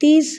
30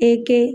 AK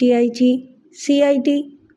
DIG CID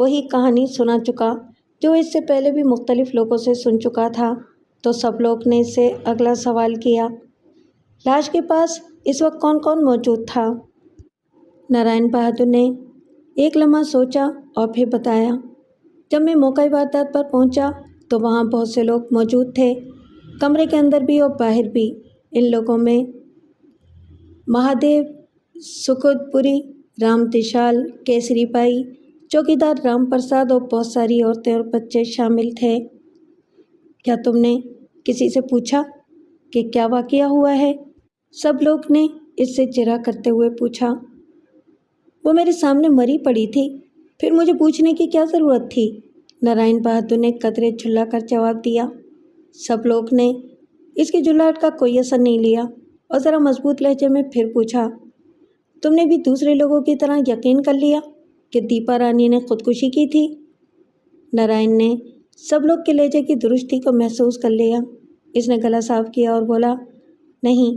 وہی کہانی سنا چکا جو اس سے پہلے بھی مختلف لوگوں سے سن چکا تھا، تو سب لوگ نے اس سے اگلا سوال کیا، لاش کے پاس اس وقت کون کون موجود تھا؟ نارائن بہادر نے ایک لمحہ سوچا اور پھر بتایا، جب میں موقع واردات پر پہنچا تو وہاں بہت سے لوگ موجود تھے، کمرے کے اندر بھی اور باہر بھی۔ ان لوگوں میں مہادیو، سکھد پوری، رام تشال، کیسری بائی، چوکیدار رام پرساد اور بہت ساری عورتیں اور بچے شامل تھے۔ کیا تم نے کسی سے پوچھا کہ کیا واقعہ ہوا ہے؟ سب لوگ نے اس سے چرا کرتے ہوئے پوچھا۔ وہ میرے سامنے مری پڑی تھی، پھر مجھے پوچھنے کی کیا ضرورت تھی؟ نارائن بہادر نے قدرے جھلا کر جواب دیا۔ سب لوگ نے اس کی جھلاہٹ کا کوئی اثر نہیں لیا اور ذرا مضبوط لہجے میں پھر پوچھا، تم نے بھی دوسرے لوگوں کی طرح یقین کر لیا کہ دیپا رانی نے خودکشی کی تھی؟ نارائن نے سب لوگ کے لہجے کی درستی کو محسوس کر لیا۔ اس نے گلا صاف کیا اور بولا، نہیں،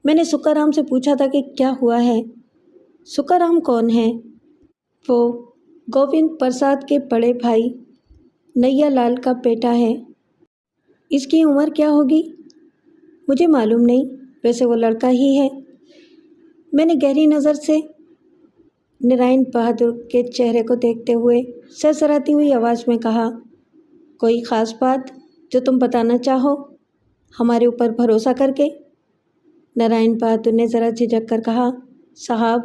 میں نے سکا رام سے پوچھا تھا کہ کیا ہوا ہے۔ سکا رام کون ہے؟ وہ گووند پرساد کے بڑے بھائی نیا لال کا بیٹا ہے۔ اس کی عمر کیا ہوگی؟ مجھے معلوم نہیں، ویسے وہ لڑکا ہی ہے۔ میں نے گہری نظر سے نارائن بہادر کے چہرے کو دیکھتے ہوئے سرسراتی ہوئی آواز میں کہا، کوئی خاص بات جو تم بتانا چاہو ہمارے اوپر بھروسہ کر کے؟ نارائن بہادر نے ذرا جھجک کر کہا، صاحب،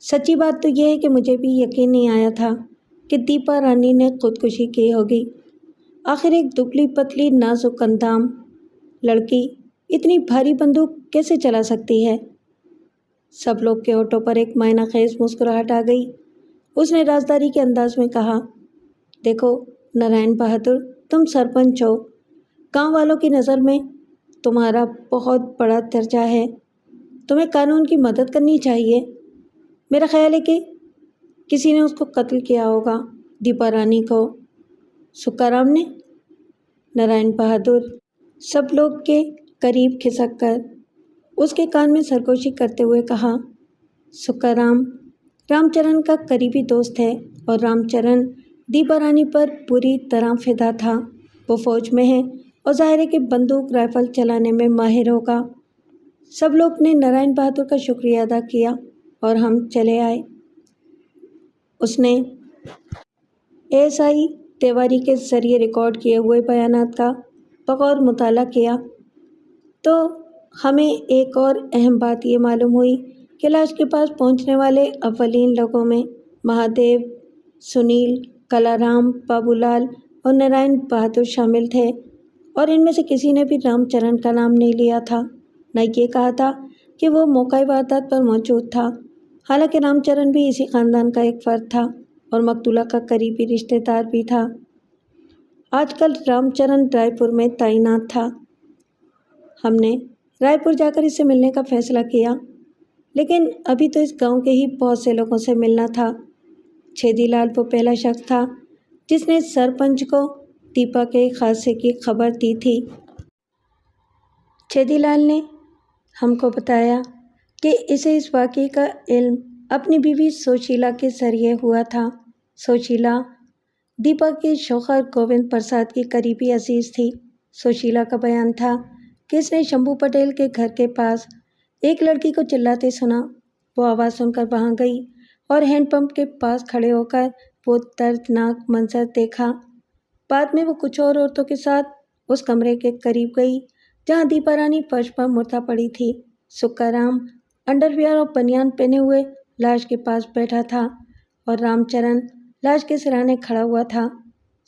سچی بات تو یہ ہے کہ مجھے بھی یقین نہیں آیا تھا کہ دیپا رانی نے خودکشی کی ہوگی۔ آخر ایک دبلی پتلی نازک اندام لڑکی اتنی بھاری بندوق کیسے چلا سکتی ہے؟ سب لوگ کے ہونٹوں پر ایک معنی خیز مسکراہٹ آ گئی۔ اس نے رازداری کے انداز میں کہا، دیکھو نارائن بہادر، تم سرپنچ ہو، گاؤں والوں کی نظر میں تمہارا بہت بڑا درجہ ہے، تمہیں قانون کی مدد کرنی چاہیے۔ میرا خیال ہے کہ کسی نے اس کو قتل کیا ہوگا، دیپا رانی کو۔ سکا رام نے؟ نارائن بہادر سب لوگ کے قریب کھسک کر اس کے کان میں سرگوشی کرتے ہوئے کہا، سکا رام رام چرن کا قریبی دوست ہے اور رام چرن دیپا رانی پر پوری طرح فدا تھا۔ وہ فوج میں ہے اور ظاہر ہے کہ بندوق رائفل چلانے میں ماہر ہوگا۔ سب لوگ نے نارائن بہادر کا شکریہ ادا کیا اور ہم چلے آئے۔ اس نے ایس آئی تیواری کے ذریعے ریکارڈ کیے ہوئے بیانات کا بغور مطالعہ کیا تو ہمیں ایک اور اہم بات یہ معلوم ہوئی کہ لاش کے پاس پہنچنے والے اولین لوگوں میں مہادیو، سنیل، کلا رام، بابو لال اور نارائن بہادر شامل تھے، اور ان میں سے کسی نے بھی رام چرن کا نام نہیں لیا تھا، نہ یہ کہا تھا کہ وہ موقع واردات پر موجود تھا۔ حالانکہ رام چرن بھی اسی خاندان کا ایک فرد تھا اور مقتولہ کا قریبی رشتہ دار بھی تھا۔ آج کل رام چرن رائے پور میں تعینات تھا۔ ہم نے رائے پور جا کر اس سے ملنے کا فیصلہ کیا، لیکن ابھی تو اس گاؤں کے ہی بہت سے لوگوں سے ملنا تھا۔ چھیدی لال وہ پہلا شخص تھا جس نے سرپنچ کو دیپا کے حادثے کی خبر دی تھی۔ چھیدی لال نے ہم کو بتایا کہ اسے اس واقعے کا علم اپنی بیوی سوشیلا کے ذریعے ہوا تھا۔ سوشیلا دیپا کے شوہر گووند پرساد کی قریبی عزیز تھی۔ سوشیلا کا بیان تھا کہ اس نے شمبھو پٹیل کے گھر کے پاس ایک لڑکی کو چلاتے سنا۔ وہ آواز سن کر وہاں گئی اور ہینڈ پمپ کے پاس کھڑے ہو کر وہ دردناک منظر دیکھا۔ بعد میں وہ کچھ اور عورتوں کے ساتھ اس کمرے کے قریب گئی جہاں دیپا رانی فرش پر مردہ پڑی تھی۔ سکا رام انڈر ویئر اور بنیان پہنے ہوئے لاش کے پاس بیٹھا تھا اور رام چرن لاش کے سرانے کھڑا ہوا تھا۔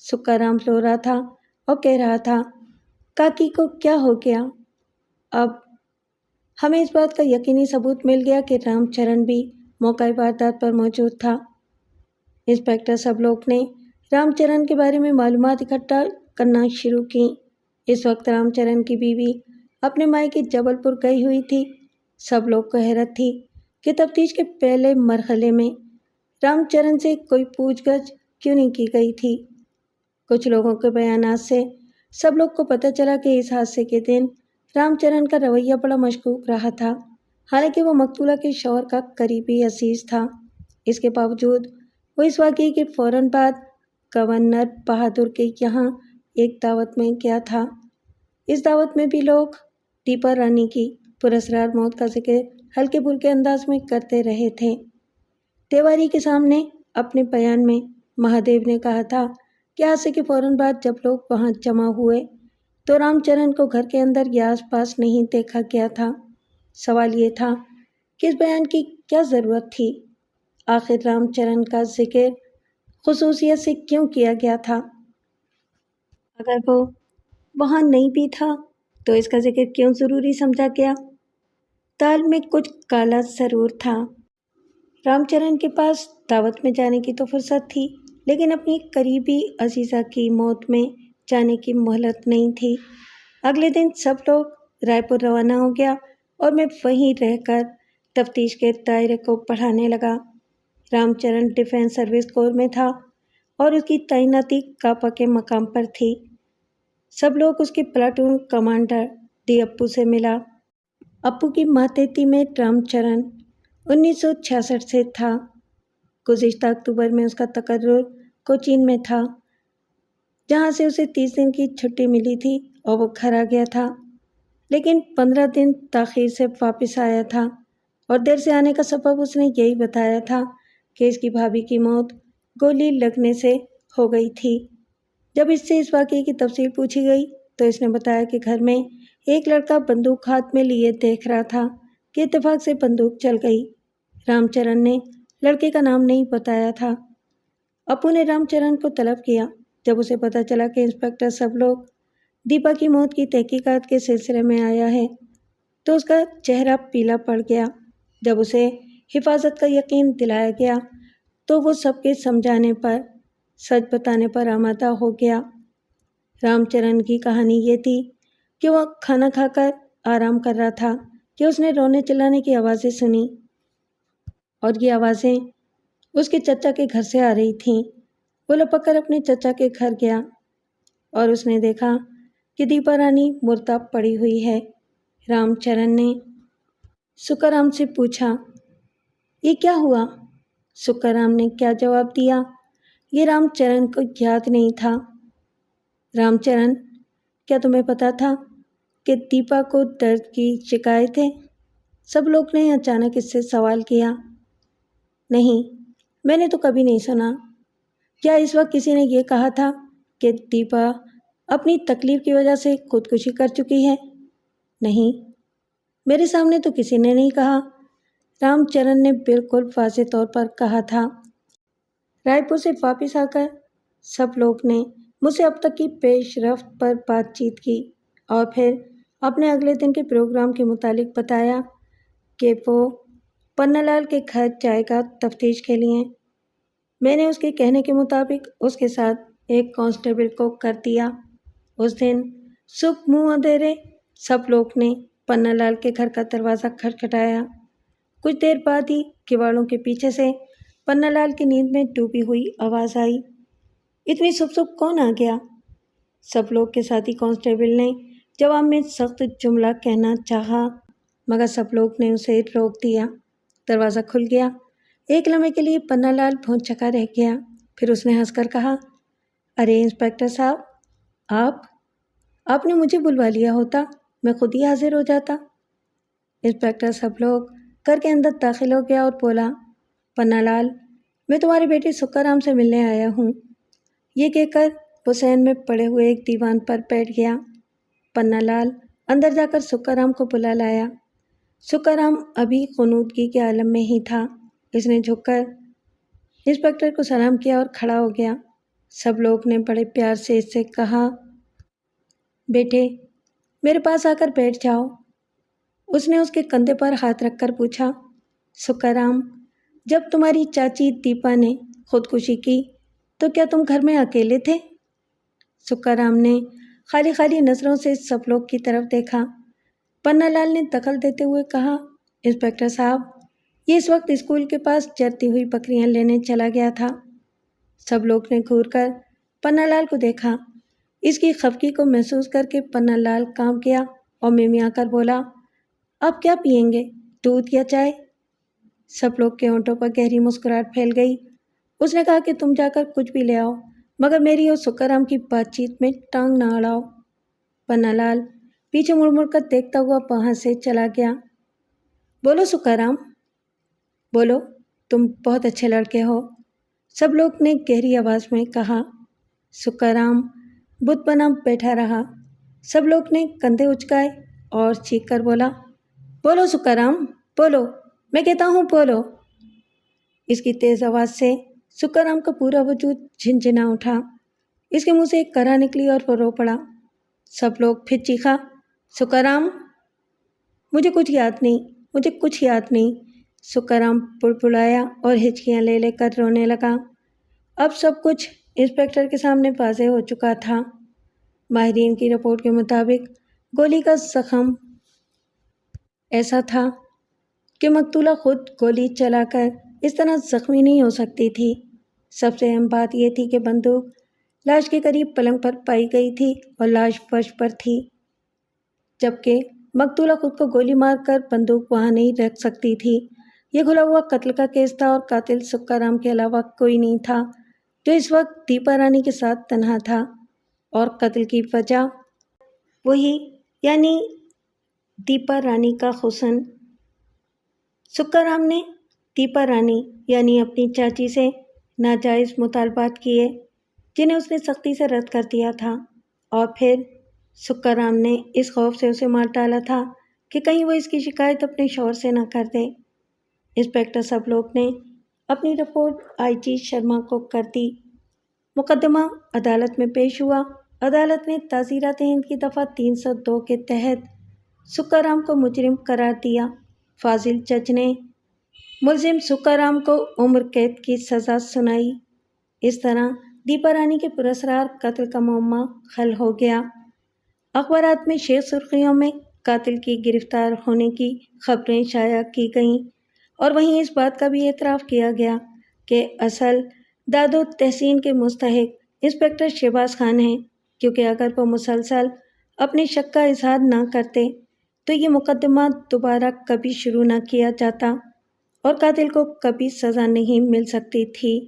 سکا رام رو رہا تھا اور کہہ رہا تھا، کاکی کو کیا ہو گیا؟ اب ہمیں اس بات کا یقینی ثبوت مل گیا کہ رام چرن بھی موقع واردات پر موجود تھا۔ انسپکٹر سب لوگ نے رام چرن کے بارے میں معلومات اکٹھا کرنا شروع کی۔ اس وقت رام چرن کی بیوی اپنے مائکے جبل پور گئی ہوئی تھی۔ سب لوگ کو حیرت تھی کہ تفتیش کے پہلے مرحلے میں رام چرن سے کوئی پوچھ گچھ کیوں نہیں کی گئی تھی۔ کچھ لوگوں کے بیانات سے سب لوگ کو پتہ چلا کہ اس حادثے کے دن رام چرن کا رویہ بڑا مشکوک رہا تھا، حالانکہ وہ مقتولہ کے شوہر کا قریبی عزیز تھا۔ اس کے باوجود وہ اس واقعے کے فوراً بعد گورنر بہادر کے یہاں ایک دعوت میں گیا تھا۔ اس دعوت میں بھی لوگ دیپا رانی کی پراسرار موت کا ذکر ہلکے پھلکے انداز میں کرتے رہے تھے۔ تیواری کے سامنے اپنے بیان میں مہادیو نے کہا تھا کہ حادثے کے فوراً بعد جب لوگ وہاں جمع ہوئے تو رام چرن کو گھر کے اندر یا آس پاس نہیں دیکھا گیا تھا۔ سوال یہ تھا کہ اس بیان کی کیا ضرورت تھی؟ آخر رام چرن کا ذکر خصوصیت سے کیوں کیا گیا تھا؟ اگر وہ وہاں نہیں بھی تھا تو اس کا ذکر کیوں ضروری سمجھا گیا؟ دال میں کچھ کالا ضرور تھا۔ رام چرن کے پاس دعوت میں جانے کی تو فرصت تھی، لیکن اپنی قریبی عزیزہ کی موت میں جانے کی مہلت نہیں تھی۔ اگلے دن سب لوگ رائے پور روانہ ہو گیا اور میں وہیں رہ کر تفتیش کے دائرے کو بڑھانے لگا۔ رام چرن ڈیفینس سروس کور میں تھا اور اس کی تعیناتی کاپا کے مقام پر تھی۔ سب لوگ اس کے پلاٹون کمانڈر ڈی اپو سے ملا۔ اپو کی ماتحتی میں رام چرن 1966 سے تھا۔ گزشتہ اکتوبر میں اس کا تقرر کوچین میں تھا، جہاں سے اسے 30 دن کی چھٹی ملی تھی اور وہ گھر آ گیا تھا، لیکن 15 دن تاخیر سے واپس آیا تھا اور دیر سے آنے کا سبب اس نے یہی بتایا تھا کہ اس کی بھابھی کی موت گولی لگنے سے ہو گئی تھی۔ جب اس سے اس واقعے کی تفصیل پوچھی گئی تو اس نے بتایا کہ گھر میں ایک لڑکا بندوق ہاتھ میں لیے دیکھ رہا تھا کہ اتفاق سے بندوق چل گئی۔ رام چرن نے لڑکے کا نام نہیں بتایا تھا۔ اپو نے رام چرن کو طلب کیا۔ جب اسے پتہ چلا کہ انسپکٹر سب لوگ دیپا کی موت کی تحقیقات کے سلسلے میں آیا ہے تو اس کا چہرہ پیلا پڑ گیا۔ جب اسے حفاظت کا یقین دلایا گیا تو وہ سب کے سمجھانے پر، سچ بتانے پر آمادہ ہو گیا۔ رام چرن کی کہانی یہ تھی کہ وہ کھانا کھا کر آرام کر رہا تھا کہ اس نے رونے چلانے کی آوازیں سنی، اور یہ آوازیں اس کے چچا کے گھر سے آ رہی تھیں۔ وہ لپک کر اپنے چچا کے گھر گیا اور اس نے دیکھا کہ دیپا رانی مردہ پڑی ہوئی ہے۔ رام چرن نے سکارام سے پوچھا، یہ کیا ہوا؟ سکارام نے کیا جواب دیا، یہ رام چرن کو یاد نہیں تھا۔ رام چرن، کیا تمہیں پتا تھا کہ دیپا کو درد کی شکایت ہے؟ سب لوگ نے اچانک اس سے سوال کیا۔ نہیں، میں نے تو کبھی نہیں سنا۔ کیا اس وقت کسی نے یہ کہا تھا کہ دیپا اپنی تکلیف کی وجہ سے خودکشی کر چکی ہے؟ نہیں، میرے سامنے تو کسی نے نہیں کہا، رام چرن نے بالکل واضح طور پر کہا تھا۔ رائے پور سے واپس آ کر سب لوگ نے مجھ سے اب تک کی پیش رفت پر بات چیت کی اور پھر اپنے اگلے دن کے پروگرام کے متعلق بتایا کہ وہ پنّا لال کے گھر جائے گا تفتیش کے لیے۔ میں نے اس کے کہنے کے مطابق اس کے ساتھ ایک کانسٹیبل کو کر دیا۔ اس دن صبح منہ اندھیرے سب لوگ نے پنّا لال کے گھر کا دروازہ کھٹکھٹایا۔ کچھ دیر بعد ہی کواڑوں کے پیچھے سے پنّا لال کی نیند میں ڈوبی ہوئی آواز آئی، اتنی صبح کون آ گیا؟ سب لوگ کے ساتھی کانسٹیبل نے جواب میں سخت جملہ کہنا چاہا، مگر سب لوگ نے اسے روک دیا۔ دروازہ کھل گیا۔ ایک لمحے کے لیے پنّا لال بھونچکا رہ گیا، پھر اس نے ہنس کر کہا، ارے انسپکٹر صاحب، آپ نے مجھے بلوا لیا ہوتا، میں خود ہی حاضر ہو جاتا۔ انسپکٹر سب لوگ گھر کے اندر داخل ہو گیا اور بولا، پنّا لال، میں تمہارے بیٹے سکارام سے ملنے آیا ہوں۔ یہ کہہ کر وہ صحن میں پڑے ہوئے ایک دیوان پر بیٹھ گیا۔ پنّا لال اندر جا کر سکارام کو بلا لایا۔ سکارام ابھی غنودگی کے عالم میں ہی تھا۔ اس نے جھک کر انسپکٹر کو سلام کیا اور کھڑا ہو گیا۔ سب لوگ نے بڑے پیار سے اس سے کہا، بیٹے میرے پاس آ کر بیٹھ جاؤ۔ اس نے اس کے کندھے پر ہاتھ رکھ کر پوچھا، سکارام، جب تمہاری چاچی دیپا نے خودکشی کی تو کیا تم گھر میں اکیلے تھے؟ سکارام نے خالی خالی نظروں سے سب لوگ کی طرف دیکھا۔ پنّا لال نے دخل دیتے ہوئے کہا، انسپکٹر صاحب، یہ اس وقت اسکول کے پاس چرتی ہوئی بکریاں لینے چلا گیا تھا۔ سب لوگ نے گھور کر پنّا لال کو دیکھا۔ اس کی خفگی کو محسوس کر کے پنّا لال کانپ گیا اور ممی کر بولا، آپ کیا پئیں گے، دودھ یا چائے؟ سب لوگ کے ہونٹوں پر گہری مسکراہٹ پھیل گئی۔ اس نے کہا کہ تم جا کر کچھ بھی لے آؤ، مگر میری اور سکرام کی بات چیت میں ٹانگ نہ اڑاؤ۔ پنّا لال پیچھے مڑ مڑ کر دیکھتا ہوا وہاں سے چلا گیا۔ بولو سکرام، بولو، تم بہت اچھے لڑکے ہو، سب لوگ نے گہری آواز میں کہا۔ سکرام بت بنا بیٹھا رہا۔ سب لوگ نے کندھے اچکائے اور چیخ کر بولا، بولو سکرام، بولو، میں کہتا ہوں بولو۔ اس کی تیز آواز سے سکرام کا پورا وجود جھنجھنا اٹھا۔ اس کے منہ سے ایک کرا نکلی اور وہ رو پڑا۔ سب لوگ پھر چیخا، سکرام، مجھے کچھ یاد نہیں، مجھے کچھ یاد نہیں۔ سکرام بڑبڑایا اور ہچکیاں لے لے کر رونے لگا۔ اب سب کچھ انسپکٹر کے سامنے واضح ہو چکا تھا۔ ماہرین کی رپورٹ کے مطابق گولی کا زخم ایسا تھا کہ مقتولہ خود گولی چلا کر اس طرح زخمی نہیں ہو سکتی تھی۔ سب سے اہم بات یہ تھی کہ بندوق لاش کے قریب پلنگ پر پائی گئی تھی اور لاش فرش پر تھی، جبکہ مقتولہ خود کو گولی مار کر بندوق وہاں نہیں رکھ سکتی تھی۔ یہ کھلا ہوا قتل کا کیس تھا اور قاتل سکرام کے علاوہ کوئی نہیں تھا جو اس وقت دیپا رانی کے ساتھ تنہا تھا، اور قتل کی وجہ وہی، یعنی دیپا رانی کا حسن۔ سکرام نے دیپا رانی یعنی اپنی چاچی سے ناجائز مطالبات کیے جنہیں اس نے سختی سے رد کر دیا تھا، اور پھر سکرام نے اس خوف سے اسے مار ڈالا تھا کہ کہیں وہ اس کی شکایت اپنے شوہر سے نہ کر دے۔ انسپکٹر سب لوگ نے اپنی رپورٹ آئی جی شرما کو کر دی۔ مقدمہ عدالت میں پیش ہوا۔ عدالت نے تعزیرات ہند کی دفعہ 302 کے تحت سکرام کو مجرم قرار دیا۔ فاضل جج نے ملزم سکرام کو عمر قید کی سزا سنائی۔ اس طرح دیپا رانی کے پراسرار قتل کا معمہ حل ہو گیا۔ اخبارات میں شیخ سرخیوں میں قاتل کی گرفتار ہونے کی خبریں شائع کی گئیں، اور وہیں اس بات کا بھی اعتراف کیا گیا کہ اصل داد و تحسین کے مستحق انسپکٹر شہباز خان ہیں، کیونکہ اگر وہ مسلسل اپنے شک کا اظہار نہ کرتے تو یہ مقدمہ دوبارہ کبھی شروع نہ کیا جاتا اور قاتل کو کبھی سزا نہیں مل سکتی تھی۔